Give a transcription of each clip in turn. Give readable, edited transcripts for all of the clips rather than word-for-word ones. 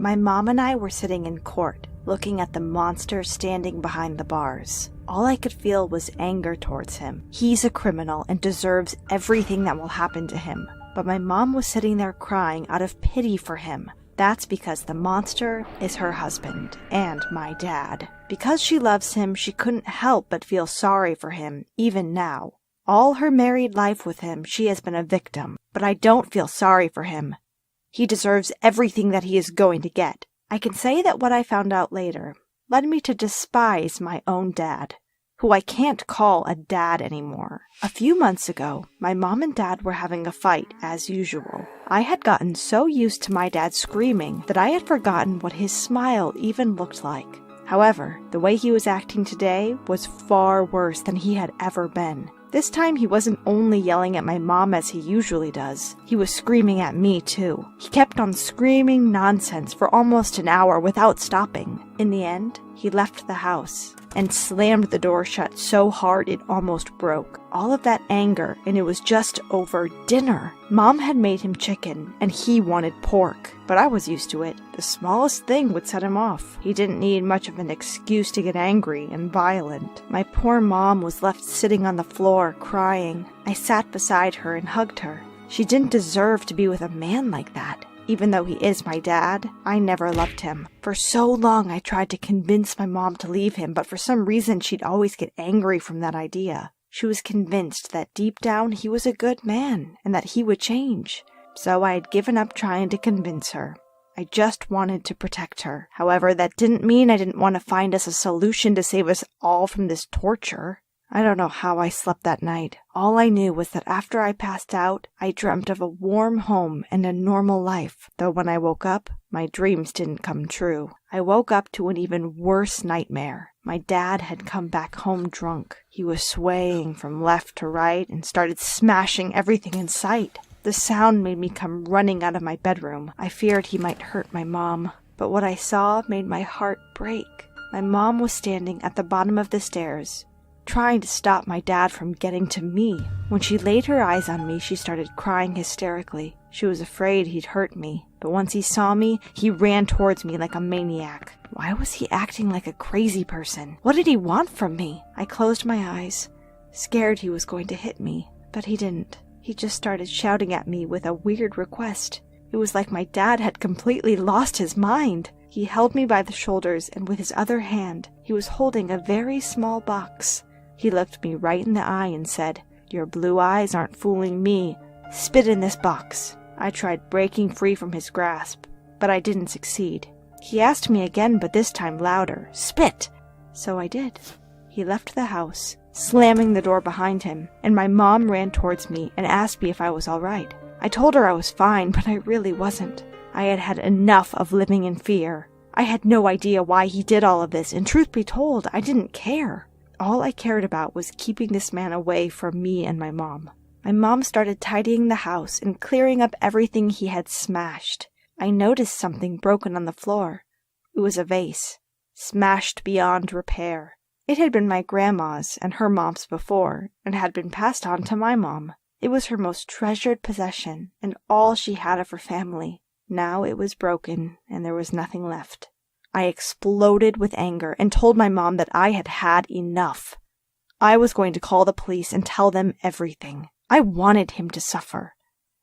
My mom and I were sitting in court, looking at the monster standing behind the bars. All I could feel was anger towards him. He's a criminal and deserves everything that will happen to him. But my mom was sitting there crying out of pity for him. That's because the monster is her husband and my dad. Because she loves him, she couldn't help but feel sorry for him, even now. All her married life with him, she has been a victim. But I don't feel sorry for him. He deserves everything that he is going to get. I can say that what I found out later led me to despise my own dad, who I can't call a dad anymore. A few months ago, my mom and dad were having a fight, as usual. I had gotten so used to my dad screaming that I had forgotten what his smile even looked like. However, the way he was acting today was far worse than he had ever been. This time he wasn't only yelling at my mom as he usually does, he was screaming at me too. He kept on screaming nonsense for almost an hour without stopping. In the end, he left the house and slammed the door shut so hard it almost broke. All of that anger, and it was just over dinner. Mom had made him chicken, and he wanted pork. But I was used to it. The smallest thing would set him off. He didn't need much of an excuse to get angry and violent. My poor mom was left sitting on the floor, crying. I sat beside her and hugged her. She didn't deserve to be with a man like that. Even though he is my dad, I never loved him. For so long I tried to convince my mom to leave him, but for some reason she'd always get angry from that idea. She was convinced that deep down he was a good man, and that he would change. So I had given up trying to convince her. I just wanted to protect her. However, that didn't mean I didn't want to find us a solution to save us all from this torture. I don't know how I slept that night. All I knew was that after I passed out, I dreamt of a warm home and a normal life, though when I woke up, my dreams didn't come true. I woke up to an even worse nightmare. My dad had come back home drunk. He was swaying from left to right and started smashing everything in sight. The sound made me come running out of my bedroom. I feared he might hurt my mom, but what I saw made my heart break. My mom was standing at the bottom of the stairs, trying to stop my dad from getting to me. When she laid her eyes on me, she started crying hysterically. She was afraid he'd hurt me, but once he saw me, he ran towards me like a maniac. Why was he acting like a crazy person? What did he want from me? I closed my eyes, scared he was going to hit me, but he didn't. He just started shouting at me with a weird request. It was like my dad had completely lost his mind. He held me by the shoulders, and with his other hand, he was holding a very small box. He looked me right in the eye and said, "Your blue eyes aren't fooling me. Spit in this box." I tried breaking free from his grasp, but I didn't succeed. He asked me again, but this time louder, "Spit!" So I did. He left the house, slamming the door behind him, and my mom ran towards me and asked me if I was all right. I told her I was fine, but I really wasn't. I had had enough of living in fear. I had no idea why he did all of this, and truth be told, I didn't care. All I cared about was keeping this man away from me and my mom. My mom started tidying the house and clearing up everything he had smashed. I noticed something broken on the floor. It was a vase, smashed beyond repair. It had been my grandma's and her mom's before, and had been passed on to my mom. It was her most treasured possession, and all she had of her family. Now it was broken, and there was nothing left. I exploded with anger and told my mom that I had had enough. I was going to call the police and tell them everything. I wanted him to suffer,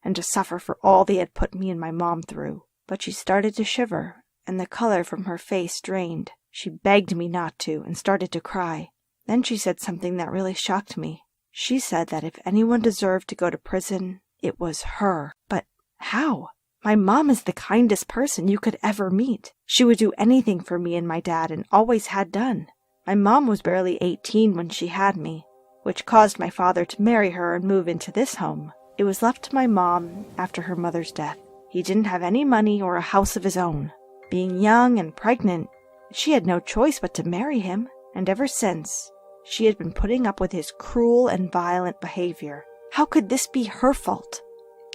and to suffer for all they had put me and my mom through. But she started to shiver, and the color from her face drained. She begged me not to and started to cry. Then she said something that really shocked me. She said that if anyone deserved to go to prison, it was her. But how? My mom is the kindest person you could ever meet. She would do anything for me and my dad and always had done. My mom was barely 18 when she had me, which caused my father to marry her and move into this home. It was left to my mom after her mother's death. He didn't have any money or a house of his own. Being young and pregnant, she had no choice but to marry him, and ever since, she had been putting up with his cruel and violent behavior. How could this be her fault?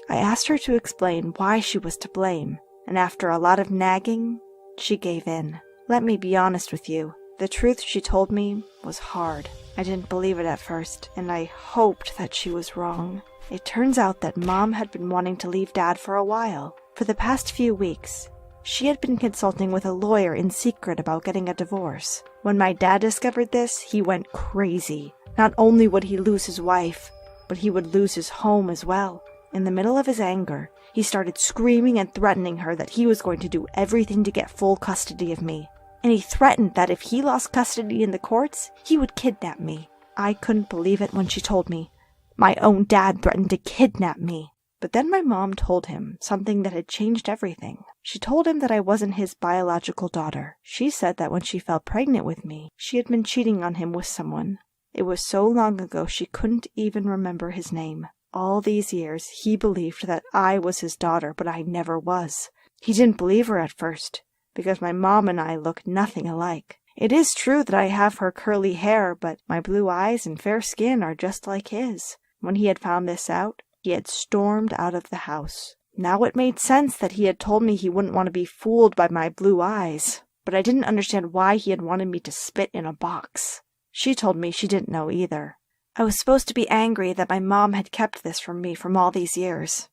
I asked her to explain why she was to blame, and after a lot of nagging, she gave in. Let me be honest with you. The truth she told me was hard. I didn't believe it at first, and I hoped that she was wrong. It turns out that Mom had been wanting to leave Dad for a while. For the past few weeks, She had been consulting with a lawyer in secret about getting a divorce. When my dad discovered this, he went crazy. Not only would he lose his wife, but he would lose his home as well. In the middle of his anger, he started screaming and threatening her that he was going to do everything to get full custody of me. And he threatened that if he lost custody in the courts, he would kidnap me. I couldn't believe it when she told me. My own dad threatened to kidnap me. But then my mom told him something that had changed everything. She told him that I wasn't his biological daughter. She said that when she fell pregnant with me, she had been cheating on him with someone. It was so long ago she couldn't even remember his name. All these years, he believed that I was his daughter, but I never was. He didn't believe her at first, because my mom and I look nothing alike. It is true that I have her curly hair, but my blue eyes and fair skin are just like his. When he had found this out, he had stormed out of the house. Now it made sense that he had told me he wouldn't want to be fooled by my blue eyes, but I didn't understand why he had wanted me to spit in a box. She told me she didn't know either. I was supposed to be angry that my mom had kept this from me from all these years.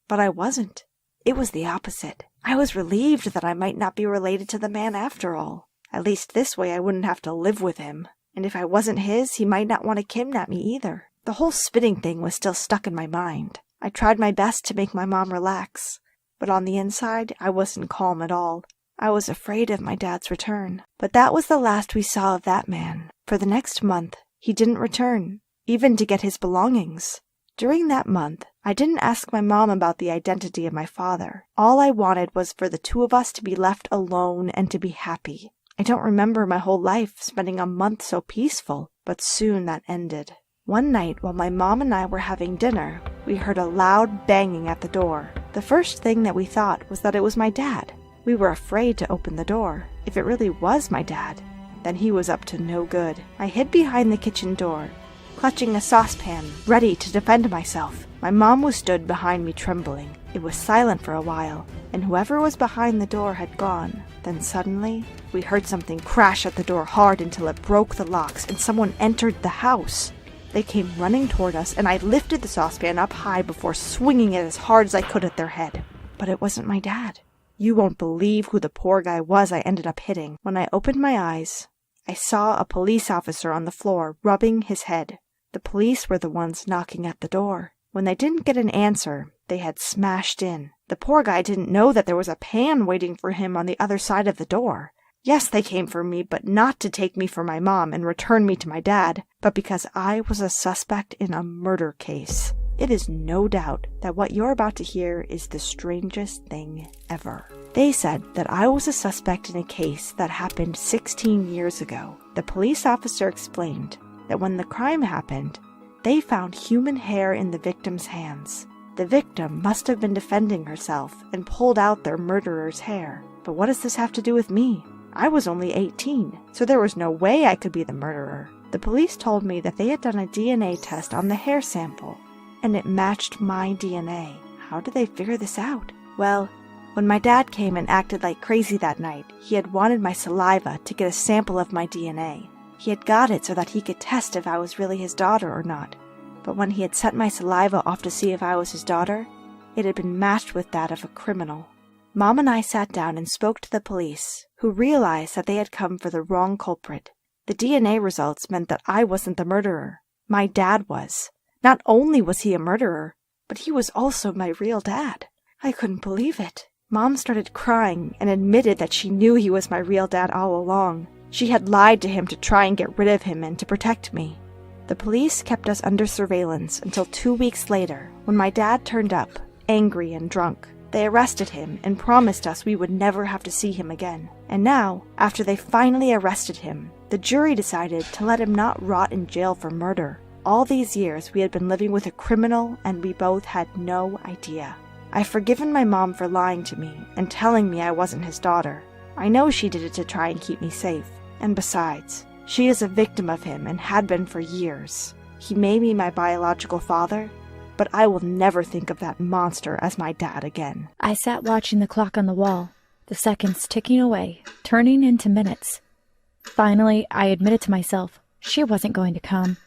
But I wasn't. It was the opposite. I was relieved that I might not be related to the man after all. At least this way I wouldn't have to live with him. And if I wasn't his, he might not want to kidnap me either. The whole spitting thing was still stuck in my mind. I tried my best to make my mom relax, but on the inside, I wasn't calm at all. I was afraid of my dad's return. But that was the last we saw of that man. For the next month, he didn't return, even to get his belongings. During that month, I didn't ask my mom about the identity of my father. All I wanted was for the two of us to be left alone and to be happy. I don't remember my whole life spending a month so peaceful, but soon that ended. One night, while my mom and I were having dinner, we heard a loud banging at the door. The first thing that we thought was that it was my dad. We were afraid to open the door. If it really was my dad, then he was up to no good. I hid behind the kitchen door, clutching a saucepan, ready to defend myself. My mom was stood behind me trembling. It was silent for a while, and whoever was behind the door had gone. Then suddenly, we heard something crash at the door hard until it broke the locks, and someone entered the house. They came running toward us, and I lifted the saucepan up high before swinging it as hard as I could at their head. But it wasn't my dad. You won't believe who the poor guy was I ended up hitting. When I opened my eyes, I saw a police officer on the floor rubbing his head. The police were the ones knocking at the door. When they didn't get an answer, they had smashed in. The poor guy didn't know that there was a pan waiting for him on the other side of the door. Yes, they came for me, but not to take me for my mom and return me to my dad, but because I was a suspect in a murder case. It is no doubt that what you're about to hear is the strangest thing ever. They said that I was a suspect in a case that happened 16 years ago. The police officer explained that when the crime happened, they found human hair in the victim's hands. The victim must have been defending herself and pulled out their murderer's hair. But what does this have to do with me? I was only 18, so there was no way I could be the murderer. The police told me that they had done a DNA test on the hair sample, and it matched my DNA. How did they figure this out? Well, when my dad came and acted like crazy that night, he had wanted my saliva to get a sample of my DNA. He had got it so that he could test if I was really his daughter or not. But when he had sent my saliva off to see if I was his daughter, it had been matched with that of a criminal. Mom and I sat down and spoke to the police, who realized that they had come for the wrong culprit. The DNA results meant that I wasn't the murderer. My dad was. Not only was he a murderer, but he was also my real dad. I couldn't believe it. Mom started crying and admitted that she knew he was my real dad all along. She had lied to him to try and get rid of him and to protect me. The police kept us under surveillance until 2 weeks later, when my dad turned up, angry and drunk. They arrested him and promised us we would never have to see him again. And now, after they finally arrested him, the jury decided to let him not rot in jail for murder. All these years we had been living with a criminal and we both had no idea. I've forgiven my mom for lying to me and telling me I wasn't his daughter. I know she did it to try and keep me safe. And besides, she is a victim of him and had been for years. He may be my biological father, but I will never think of that monster as my dad again. I sat watching the clock on the wall, the seconds ticking away, turning into minutes. Finally, I admitted to myself, she wasn't going to come.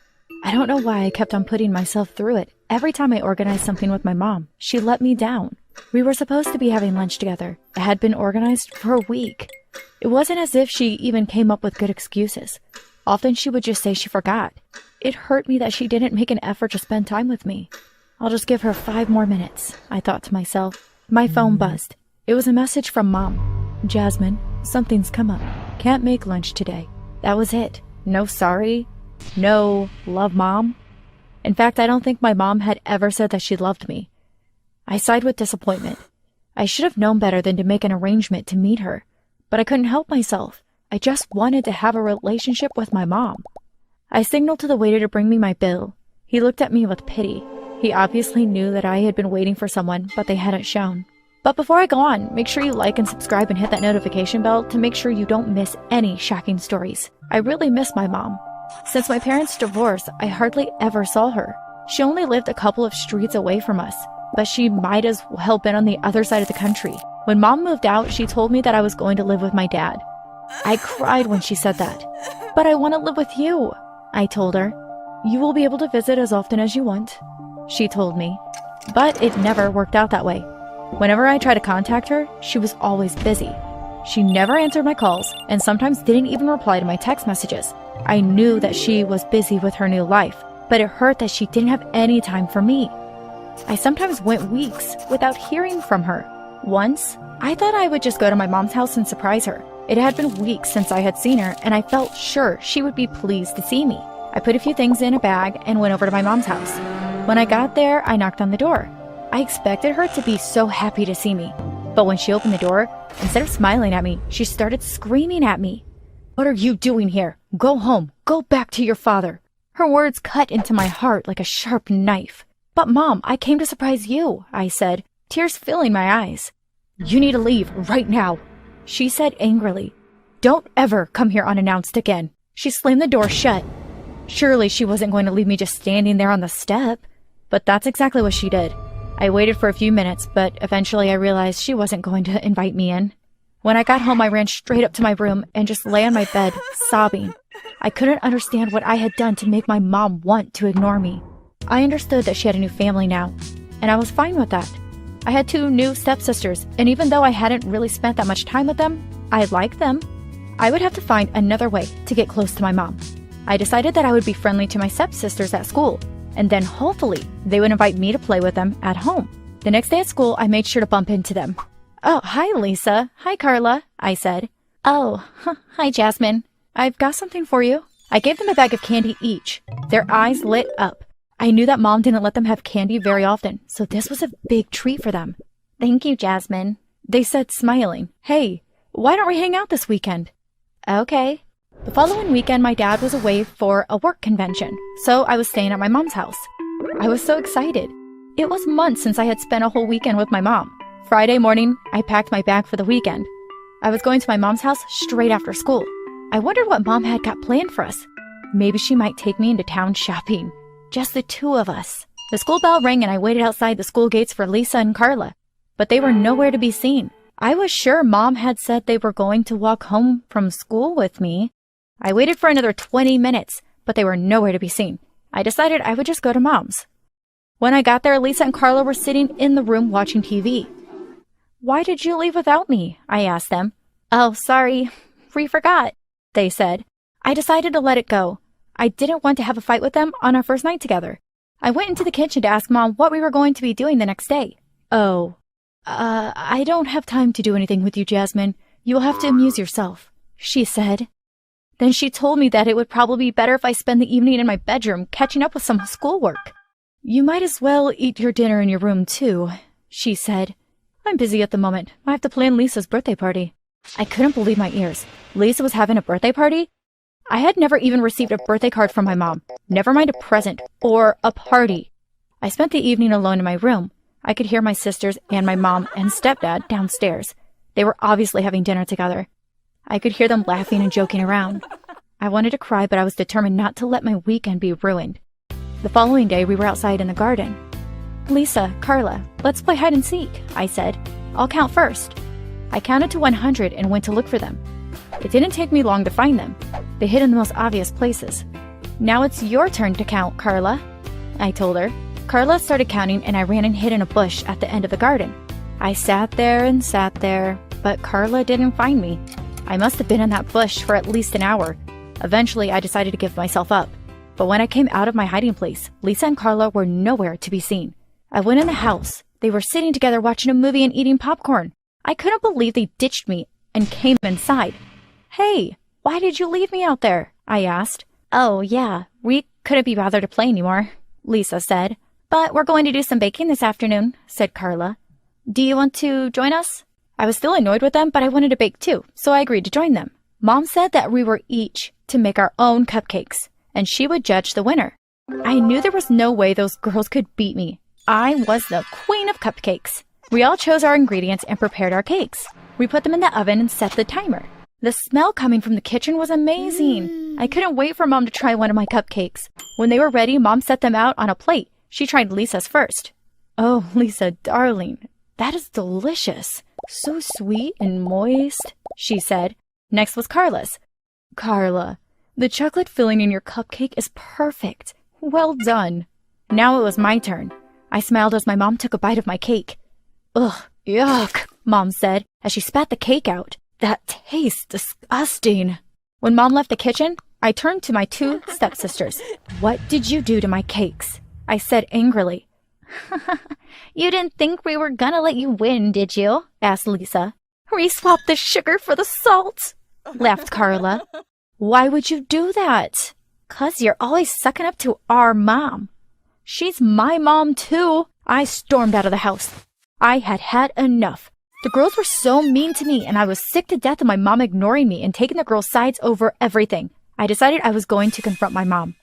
I don't know why I kept on putting myself through it. Every time I organized something with my mom, she let me down. We were supposed to be having lunch together. It had been organized for a week. It wasn't as if she even came up with good excuses. Often she would just say she forgot. It hurt me that she didn't make an effort to spend time with me. I'll just give her 5 more minutes, I thought to myself. My phone buzzed. It was a message from Mom. Jasmine, something's come up. Can't make lunch today. That was it. No sorry. No love, Mom. In fact, I don't think my mom had ever said that she loved me. I sighed with disappointment. I should have known better than to make an arrangement to meet her. But I couldn't help myself. I just wanted to have a relationship with my mom. I signaled to the waiter to bring me my bill. He looked at me with pity. He obviously knew that I had been waiting for someone, but they hadn't shown. But before I go on, make sure you like and subscribe and hit that notification bell to make sure you don't miss any shocking stories. I really miss my mom. Since my parents' divorce, I hardly ever saw her. She only lived a couple of streets away from us, but she might as well been on the other side of the country. When Mom moved out, she told me that I was going to live with my dad. I cried when she said that. But I want to live with you, I told her. You will be able to visit as often as you want, she told me. But it never worked out that way. Whenever I tried to contact her, she was always busy. She never answered my calls and sometimes didn't even reply to my text messages. I knew that she was busy with her new life, but it hurt that she didn't have any time for me. I sometimes went weeks without hearing from her. Once, I thought I would just go to my mom's house and surprise her. It had been weeks since I had seen her, and I felt sure she would be pleased to see me. I put a few things in a bag and went over to my mom's house. When I got there, I knocked on the door. I expected her to be so happy to see me. But when she opened the door, instead of smiling at me, she started screaming at me. What are you doing here? Go home. Go back to your father. Her words cut into my heart like a sharp knife. But Mom, I came to surprise you, I said, tears filling my eyes. You need to leave right now, she said angrily. Don't ever come here unannounced again. She slammed the door shut. Surely she wasn't going to leave me just standing there on the step. But that's exactly what she did. I waited for a few minutes, but eventually I realized she wasn't going to invite me in. When I got home, I ran straight up to my room and just lay on my bed, sobbing. I couldn't understand what I had done to make my mom want to ignore me. I understood that she had a new family now, and I was fine with that. I had 2 new stepsisters, and even though I hadn't really spent that much time with them, I liked them. I would have to find another way to get close to my mom. I decided that I would be friendly to my stepsisters at school, and then hopefully they would invite me to play with them at home. The next day at school, I made sure to bump into them. Oh, hi, Lisa. Hi, Carla, I said. Oh, hi, Jasmine. I've got something for you. I gave them a bag of candy each. Their eyes lit up. I knew that Mom didn't let them have candy very often, so this was a big treat for them. Thank you, Jasmine, they said, smiling. Hey, why don't we hang out this weekend? Okay. The following weekend, my dad was away for a work convention, so I was staying at my mom's house. I was so excited. It was months since I had spent a whole weekend with my mom. Friday morning, I packed my bag for the weekend. I was going to my mom's house straight after school. I wondered what Mom had got planned for us. Maybe she might take me into town shopping. Just the 2 of us. The school bell rang and I waited outside the school gates for Lisa and Carla, but they were nowhere to be seen. I was sure Mom had said they were going to walk home from school with me. I waited for another 20 minutes, but they were nowhere to be seen. I decided I would just go to Mom's. When I got there, Lisa and Carla were sitting in the room watching TV. Why did you leave without me? I asked them. Oh, sorry. We forgot, they said. I decided to let it go. I didn't want to have a fight with them on our first night together. I went into the kitchen to ask Mom what we were going to be doing the next day. Oh, I don't have time to do anything with you, Jasmine. You will have to amuse yourself, she said. Then she told me that it would probably be better if I spend the evening in my bedroom catching up with some schoolwork. You might as well eat your dinner in your room, too, she said. I'm busy at the moment. I have to plan Lisa's birthday party. I couldn't believe my ears. Lisa was having a birthday party? I had never even received a birthday card from my mom, never mind a present or a party. I spent the evening alone in my room. I could hear my sisters and my mom and stepdad downstairs. They were obviously having dinner together. I could hear them laughing and joking around. I wanted to cry, but I was determined not to let my weekend be ruined. The following day, we were outside in the garden. Lisa, Carla, let's play hide and seek, I said. I'll count first. I counted to 100 and went to look for them. It didn't take me long to find them. They hid in the most obvious places. Now it's your turn to count, Carla, I told her. Carla started counting and I ran and hid in a bush at the end of the garden. I sat there, but Carla didn't find me. I must have been in that bush for at least an hour. Eventually, I decided to give myself up. But when I came out of my hiding place, Lisa and Carla were nowhere to be seen. I went in the house. They were sitting together watching a movie and eating popcorn. I couldn't believe they ditched me and came inside. "Hey, why did you leave me out there?" I asked. "Oh, yeah, we couldn't be bothered to play anymore," Lisa said. "But we're going to do some baking this afternoon," said Carla. "Do you want to join us?" I was still annoyed with them, but I wanted to bake too, so I agreed to join them. Mom said that we were each to make our own cupcakes, and she would judge the winner. I knew there was no way those girls could beat me. I was the queen of cupcakes. We all chose our ingredients and prepared our cakes. We put them in the oven and set the timer. The smell coming from the kitchen was amazing. I couldn't wait for Mom to try one of my cupcakes. When they were ready, Mom set them out on a plate. She tried Lisa's first. "Oh, Lisa, darling, that is delicious. So sweet and moist," she said. Next was Carla's. "Carla, the chocolate filling in your cupcake is perfect. Well done." Now it was my turn. I smiled as my mom took a bite of my cake. "Ugh, yuck," Mom said as she spat the cake out. "That tastes disgusting." When Mom left the kitchen, I turned to my two stepsisters. "What did you do to my cakes?" I said angrily. "You didn't think we were gonna let you win, did you?" asked Lisa. "Re-swap the sugar for the salt," laughed Carla. "Why would you do that?" "'Cause you're always sucking up to our mom." "She's my mom too." I stormed out of the house. I had had enough. The girls were so mean to me, and I was sick to death of my mom ignoring me and taking the girls' sides over everything. I decided I was going to confront my mom.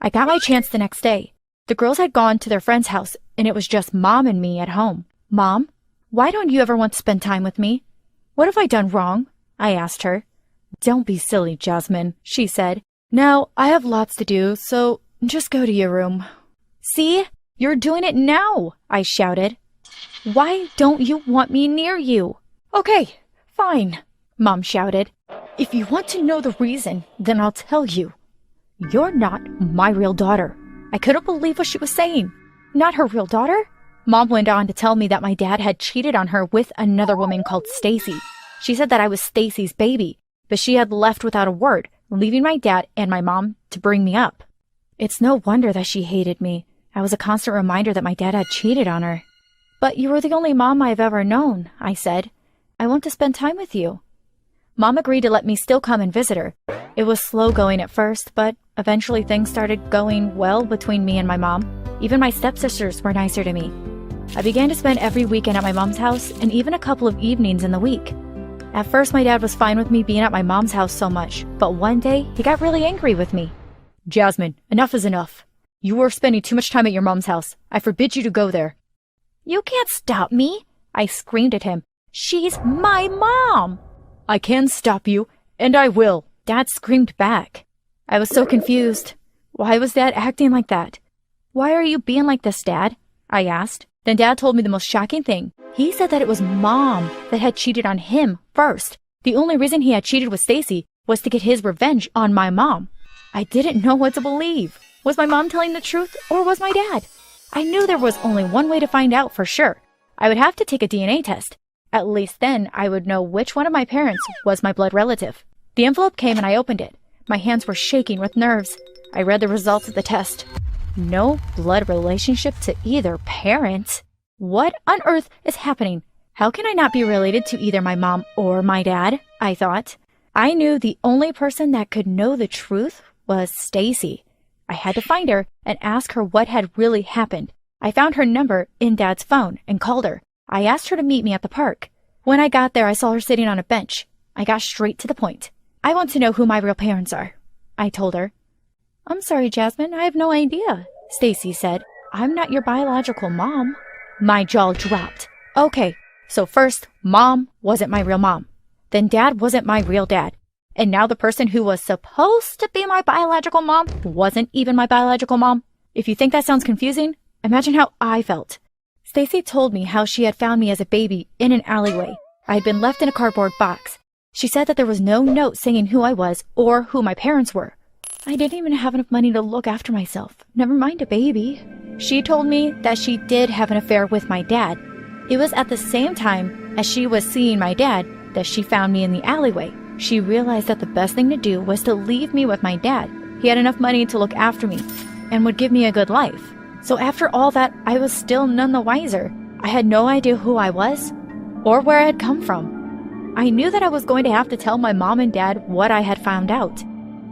I got my chance the next day. The girls had gone to their friend's house, and it was just Mom and me at home. "Mom, why don't you ever want to spend time with me? What have I done wrong?" I asked her. "Don't be silly, Jasmine," she said. "Now, I have lots to do, so just go to your room." "See? You're doing it now," I shouted. "Why don't you want me near you?" "Okay, fine," Mom shouted. "If you want to know the reason, then I'll tell you. You're not my real daughter." I couldn't believe what she was saying. Not her real daughter? Mom went on to tell me that my dad had cheated on her with another woman called Stacy. She said that I was Stacy's baby, but she had left without a word, leaving my dad and my mom to bring me up. It's no wonder that she hated me. I was a constant reminder that my dad had cheated on her. "But you were the only mom I've ever known," I said. "I want to spend time with you." Mom agreed to let me still come and visit her. It was slow going at first, but eventually things started going well between me and my mom. Even my stepsisters were nicer to me. I began to spend every weekend at my mom's house and even a couple of evenings in the week. At first, my dad was fine with me being at my mom's house so much, but one day he got really angry with me. "Jasmine, enough is enough. You are spending too much time at your mom's house. I forbid you to go there." "You can't stop me," I screamed at him. "She's my mom." "I can stop you, and I will," Dad screamed back. I was so confused. Why was Dad acting like that? "Why are you being like this, Dad?" I asked. Then Dad told me the most shocking thing. He said that it was Mom that had cheated on him first. The only reason he had cheated with Stacy was to get his revenge on my mom. I didn't know what to believe. Was my mom telling the truth, or was my dad? I knew there was only one way to find out for sure. I would have to take a DNA test. At least then I would know which one of my parents was my blood relative. The envelope came and I opened it. My hands were shaking with nerves. I read the results of the test. No blood relationship to either parent. What on earth is happening? How can I not be related to either my mom or my dad? I thought. I knew the only person that could know the truth was Stacy. I had to find her and ask her what had really happened. I found her number in Dad's phone and called her. I asked her to meet me at the park. When I got there, I saw her sitting on a bench. I got straight to the point. "I want to know who my real parents are," I told her. "I'm sorry, Jasmine, I have no idea," Stacy said. "I'm not your biological mom." My jaw dropped. Okay, so first, Mom wasn't my real mom. Then Dad wasn't my real dad. And now the person who was supposed to be my biological mom wasn't even my biological mom. If you think that sounds confusing, imagine how I felt. Stacy told me how she had found me as a baby in an alleyway. I had been left in a cardboard box. She said that there was no note saying who I was or who my parents were. I didn't even have enough money to look after myself, never mind a baby. She told me that she did have an affair with my dad. It was at the same time as she was seeing my dad that she found me in the alleyway. She realized that the best thing to do was to leave me with my dad. He had enough money to look after me and would give me a good life. So after all that, I was still none the wiser. I had no idea who I was or where I had come from. I knew that I was going to have to tell my mom and dad what I had found out.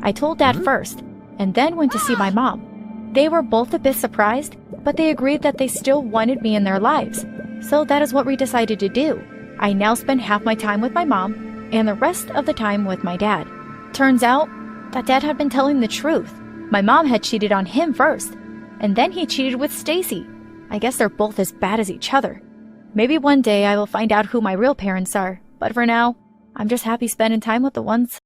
I told Dad first, and then went to see my mom. They were both a bit surprised, but they agreed that they still wanted me in their lives. So that is what we decided to do. I now spend half my time with my mom, and the rest of the time with my dad. Turns out that Dad had been telling the truth. My mom had cheated on him first, and then he cheated with Stacy. I guess they're both as bad as each other. Maybe one day I will find out who my real parents are, but for now, I'm just happy spending time with the ones.